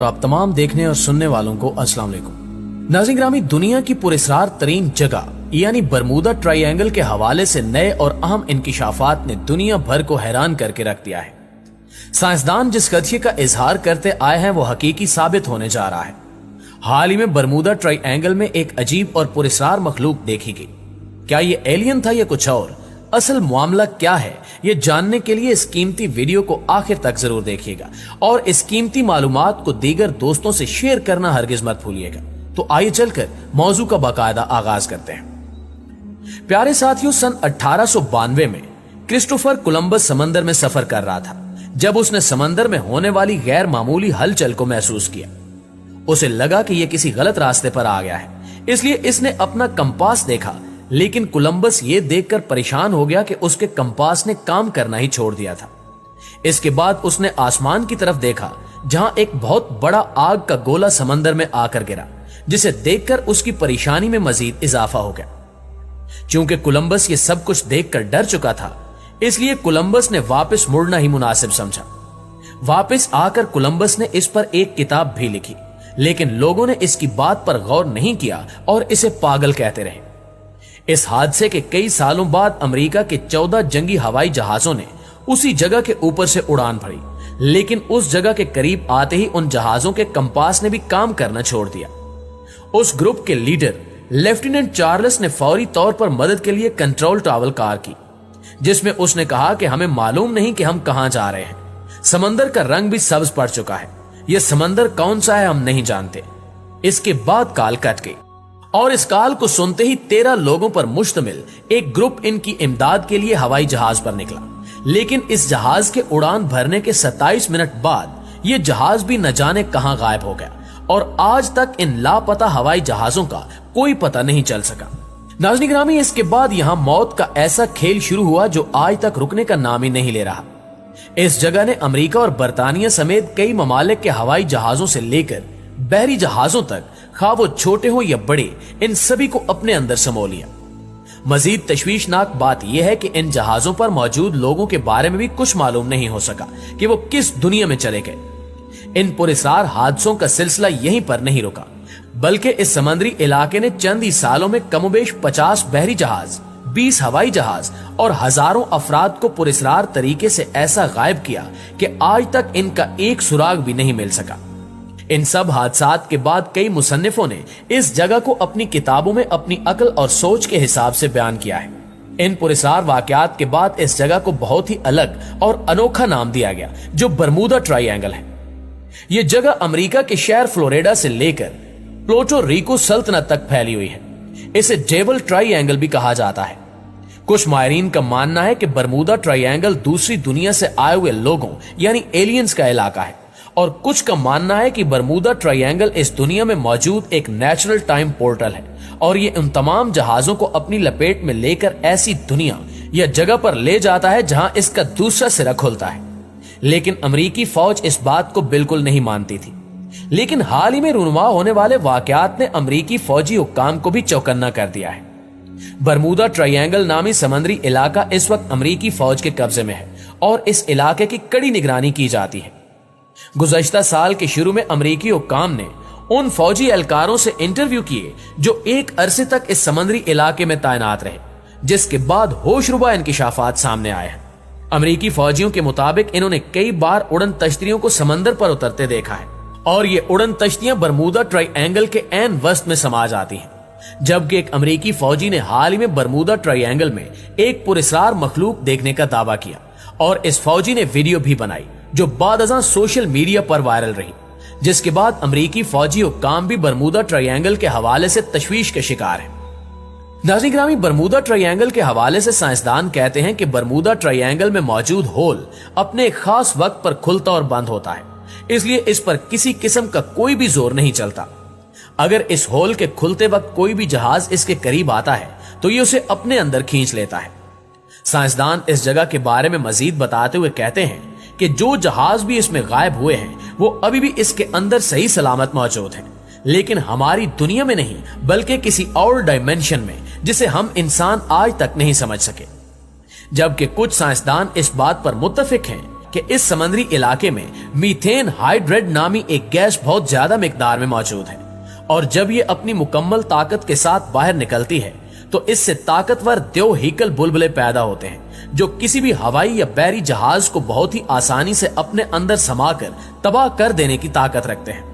आप तमाम देखने और सुनने वालों को अस्सलाम वालेकुम। नाज़रीन ग्रामी, दुनिया की पुरस्कार तरीन जगह यानी बरमूदा ट्रायंगल के हवाले से नए और अहम इंकिशाफात ने दुनिया भर को हैरान करके रख दिया है। साइंसदान जिस कथ्य का इजहार करते आए हैं वो हकीकी साबित होने जा रहा है। हाल ही में बरमूदा ट्रायंगल में एक अजीब और पुरस्कार मखलूक देखी गई। क्या ये एलियन था या कुछ और? असल मामला क्या है, ये जानने के लिए इस कीमती वीडियो को आखिर तक जरूर देखिएगा और इस कीमती मालूमात को दीगर दोस्तों से शेयर करना हरगिज मत भूलिएगा। तो आइए चलकर मौजू का बाकायदा आगाज करते हैं। प्यारे साथियों, सन 1892 में क्रिस्टोफर कोलंबस समंदर में सफर कर रहा था जब उसने समंदर में होने वाली गैर मामूली हलचल को महसूस किया। उसे लगा कि यह किसी गलत रास्ते पर आ गया है, इसलिए इसने अपना कंपास देखा, लेकिन कोलंबस ये देखकर परेशान हो गया कि उसके कंपास ने काम करना ही छोड़ दिया था। इसके बाद उसने आसमान की तरफ देखा जहां एक बहुत बड़ा आग का गोला समंदर में आकर गिरा, जिसे देखकर उसकी परेशानी में मजीद इजाफा हो गया। चूंकि कोलंबस ये सब कुछ देखकर डर चुका था, इसलिए कोलंबस ने वापस मुड़ना ही मुनासिब समझा। वापस आकर कोलंबस ने इस पर एक किताब भी लिखी, लेकिन लोगों ने इसकी बात पर गौर नहीं किया और इसे पागल कहते रहे। इस हादसे के कई सालों बाद अमेरिका के 14 जंगी हवाई जहाजों ने उसी जगह के ऊपर से उड़ान भरी, लेकिन उस जगह के करीब आते ही उन जहाजों के कंपास ने भी काम करना छोड़ दिया। उस ग्रुप के लीडर लेफ्टिनेंट चार्ल्स ने फौरी तौर पर मदद के लिए कंट्रोल टावर कार की, जिसमें उसने कहा कि हमें मालूम नहीं कि हम कहां जा रहे हैं। समंदर का रंग भी सब्ज पड़ चुका है, यह समंदर कौन सा है हम नहीं जानते। इसके बाद कॉल कट गई और इस कॉल को सुनते ही 13 लोगों पर मुश्तमिल एक ग्रुप इनकी इमदाद के लिए हवाई जहाज पर निकला, लेकिन इस जहाज के उड़ान भरने के 27 मिनट बाद यह जहाज भी न जाने कहां गायब हो गया और आज तक इन लापता हवाई जहाजों का कोई पता नहीं चल सका। नाज़रीन ग्रामी, इसके बाद यहां मौत का ऐसा खेल शुरू हुआ जो आज तक रुकने का नाम ही नहीं ले रहा। इस जगह ने अमेरिका और बरतानिया समेत कई ममालिक के हवाई जहाजों से लेकर बहरी जहाजों तक, खा वो छोटे हो या बड़े, इन सभी को अपने अंदर समो लिया। मजीद तशवीशनाक बात यह है कि इन जहाजों पर मौजूद लोगों के बारे में भी कुछ मालूम नहीं हो सका कि वो किस दुनिया में चले गए। इन पुरस्कार हादसों का सिलसिला यहीं पर नहीं रुका, बल्कि इस समुद्री इलाके ने चंद ही सालों में कमोबेश 50 बहरी जहाज, 20 हवाई जहाज और हजारों अफराद को पुरस्कार तरीके से ऐसा गायब किया कि आज तक इनका एक सुराग भी नहीं मिल सका। इन सब हादसात के बाद कई मुसन्निफों ने इस जगह को अपनी किताबों में अपनी अक्ल और सोच के हिसाब से बयान किया है। इन पुरस्कार वाकयात के बाद इस जगह को बहुत ही अलग और अनोखा नाम दिया गया, जो बरमूदा ट्रायंगल है। यह जगह अमेरिका के शहर फ्लोरिडा से लेकर प्लूटो रिको सल्तनत तक फैली हुई है। इसे जेवल ट्रायंगल भी कहा जाता है। कुछ माहिरीन का मानना है कि बरमूदा ट्रायंगल दूसरी दुनिया से आए हुए लोगों यानी एलियंस का इलाका है, और कुछ का मानना है कि बरमूदा ट्रायंगल इस दुनिया में मौजूद एक नेचुरल टाइम पोर्टल है और ये उन तमाम जहाजों को अपनी लपेट में लेकर ऐसी दुनिया या जगह पर ले जाता है जहां इसका दूसरा सिरा खुलता है। लेकिन अमेरिकी फौज इस बात को बिल्कुल नहीं मानती थी, लेकिन हाल ही में रूनुमा होने वाले वाकयात ने अमेरिकी फौजी हुक्काम को भी चौकन्ना कर दिया है। बरमूदा ट्रायंगल नामी समुद्री इलाका इस वक्त अमेरिकी फौज के कब्जे में है और इस इलाके की कड़ी निगरानी की जाती है। गुज़श्ता साल के शुरू में अमेरिकी हुक्काम ने उन फौजी एहलकारों से इंटरव्यू किए जो एक अरसे तक इस समुद्री इलाके में तैनात रहे, जिसके बाद होशरुबा इंकिशाफात सामने आए हैं। अमेरिकी फौजियों के मुताबिक इन्होंने कई बार उड़न तश्तियों को समंदर पर उतरते देखा है और ये उड़न तश्तियां बरमूदा ट्रायंगल के ऐन वस्त में समा जाती हैं। जबकि एक अमेरिकी फौजी ने हाल ही में बरमूदा ट्रायंगल में एक पुरस्कार मखलूक देखने का दावा किया और इस फौजी ने वीडियो भी बनाई जो बादअज़ां सोशल मीडिया पर वायरल रही, जिसके बाद अमेरिकी फौजी हुक्काम भी बरमूदा ट्रायंगल के हवाले से तशवीश के शिकार है। नाज़रीन ग्रामी, बरमूदा ट्रायंगल के हवाले से साइंसदान कहते हैं कि बरमूदा ट्रायंगल में मौजूद होल अपने एक खास वक्त पर खुलता और बंद होता है, इसलिए इस पर किसी किस्म का कोई भी जोर नहीं चलता। अगर इस होल के खुलते वक्त कोई भी जहाज इसके करीब आता है तो ये उसे अपने अंदर खींच लेता है। साइंसदान इस जगह के बारे में मजीद बताते हुए कहते हैं कि जो जहाज भी इसमें गायब हुए हैं वो अभी भी इसके अंदर सही सलामत मौजूद हैं, लेकिन हमारी दुनिया में नहीं बल्कि किसी और डायमेंशन में, जिसे हम इंसान आज तक नहीं समझ सके। जबकि कुछ साइंसदान इस बात पर मुत्तफिक हैं कि इस समुद्री इलाके में मीथेन हाइड्रेट नामी एक गैस बहुत ज्यादा मिकदार में मौजूद है और जब ये अपनी मुकम्मल ताकत के साथ बाहर निकलती है तो इससे ताकतवर द्योहीकल बुलबुले पैदा होते हैं जो किसी भी हवाई या बहरी जहाज को बहुत ही आसानी से अपने अंदर समाकर तबाह कर देने की ताकत रखते हैं।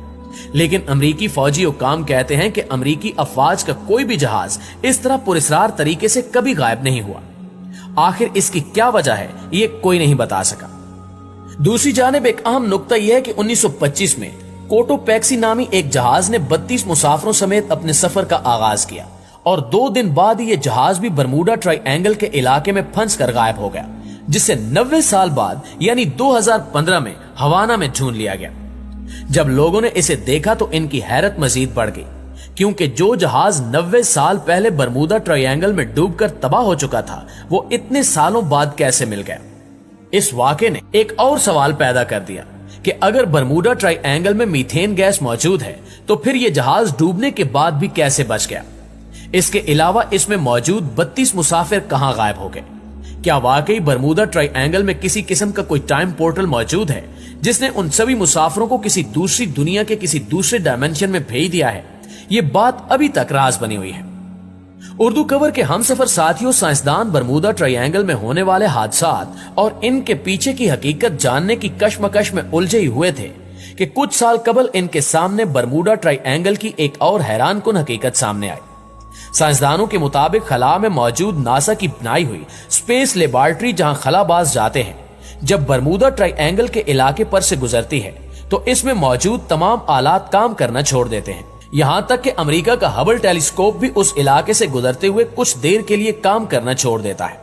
लेकिन अमरीकी फौजी हुक्काम कहते हैं कि अमरीकी अफवाज का कोई भी जहाज इस तरह पुरस्कार तरीके से कभी गायब नहीं हुआ। आखिर इसकी क्या वजह है ये कोई नहीं बता सका। दूसरी जानिब एक अहम नुक्ता यह है कि 1925 में कोटोपैक्सी नामी एक जहाज ने 32 मुसाफिरों समेत अपने सफर का आगाज किया और 2 दिन बाद ये जहाज भी बरमूडा ट्रायंगल के इलाके में फंस कर गायब हो गया, जिससे 90 साल बाद यानी 2015 में हवाना में ढूंढ लिया गया। जब लोगों ने इसे देखा तो इनकी हैरत मजीद बढ़ गई, क्योंकि जो जहाज 90 साल पहले बरमूडा ट्रायंगल में डूबकर तबाह हो चुका था वो इतने सालों बाद कैसे मिल गया। इस वाक़े ने एक और सवाल पैदा कर दिया कि अगर बरमूडा ट्रायंगल में मीथेन गैस मौजूद है तो फिर यह जहाज डूबने के बाद भी कैसे बच गया। इसके अलावा इसमें मौजूद 32 मुसाफिर कहां गायब हो गए। क्या वाकई बरमूडा ट्रायंगल में किसी किस्म का कोई टाइम पोर्टल मौजूद है जिसने उन सभी मुसाफिरों को किसी दूसरी दुनिया के किसी दूसरे डायमेंशन में भेज दिया है। ये बात अभी तक राज बनी हुई है। उर्दू कवर के हमसफर साथियों, साइंसदान बरमूडा ट्रायंगल में होने वाले हादसात और इनके पीछे की हकीकत जानने की कश्मकश में उलझे हुए थे कि कुछ साल कबल इनके सामने बरमूडा ट्रायंगल की एक और हैरानकुन हकीकत सामने आई। साइंसदानों के मुताबिक खला में मौजूद नासा की बनाई हुई स्पेस लेबॉर्ट्री जहां खलाबाज जाते हैं, जब बरमूडा ट्रायंगल के इलाके पर से गुजरती है तो इसमें मौजूद तमाम आलात काम करना छोड़ देते हैं। यहां तक कि अमेरिका का हबल टेलीस्कोप भी उस इलाके से गुजरते हुए कुछ देर के लिए काम करना छोड़ देता है।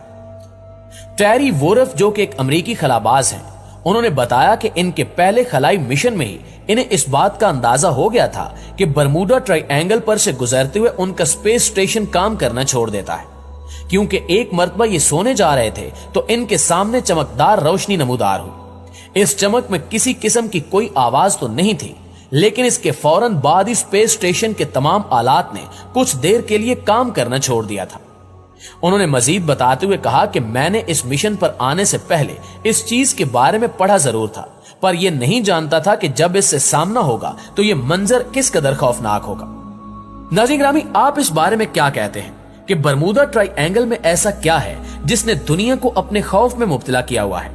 टेरी वोरफ जो कि एक अमेरिकी खलाबाज हैं, उन्होंने बताया कि इनके पहले खलाई मिशन में ही इन्हें इस बात का अंदाजा हो गया था कि बरमूडा ट्रायंगल पर से गुजरते हुए उनका स्पेस स्टेशन काम करना छोड़ देता है, क्योंकि एक मर्तबा ये सोने जा रहे थे तो इनके सामने चमकदार रोशनी नमूदार हुई। इस चमक में किसी किस्म की कोई आवाज तो नहीं थी, लेकिन इसके फौरन बाद ही स्पेस स्टेशन के तमाम आलात ने कुछ देर के लिए काम करना छोड़ दिया था। उन्होंने मजीद बताते हुए कहा कि मैंने इस मिशन पर आने से पहले इस चीज के बारे में पढ़ा जरूर था, पर यह नहीं जानता था कि जब इससे सामना होगा तो यह मंजर किस कदर खौफनाक होगा। नाज़रीन ग्रामी, आप इस बारे में क्या कहते हैं कि बरमूडा ट्रायंगल में ऐसा क्या है जिसने दुनिया को अपने खौफ में मुब्तला किया हुआ है।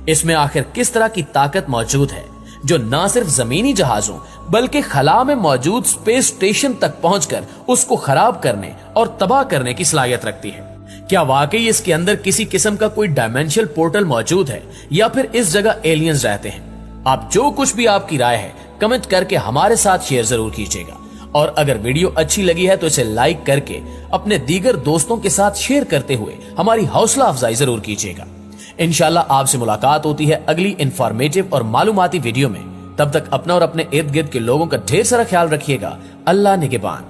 इसमें आखिर किस तरह की ताकत मौजूद है जो न सिर्फ जमीनी जहाजों बल्कि खला में मौजूद स्पेस स्टेशन तक पहुंचकर उसको खराब करने और तबाह करने की सलाहियत रखती है। क्या वाकई इसके अंदर किसी किस्म का कोई डायमेंशनल पोर्टल मौजूद है या फिर इस जगह एलियंस रहते हैं। आप जो कुछ भी आपकी राय है कमेंट करके हमारे साथ शेयर जरूर कीजिएगा, और अगर वीडियो अच्छी लगी है तो इसे लाइक करके अपने दीगर दोस्तों के साथ शेयर करते हुए हमारी हौसला अफजाई जरूर कीजिएगा। इंशाल्लाह आपसे मुलाकात होती है अगली इंफॉर्मेटिव और मालूमाती वीडियो में। तब तक अपना और अपने इर्द गिर्द के लोगों का ढेर सारा ख्याल रखिएगा। अल्लाह निगहबान।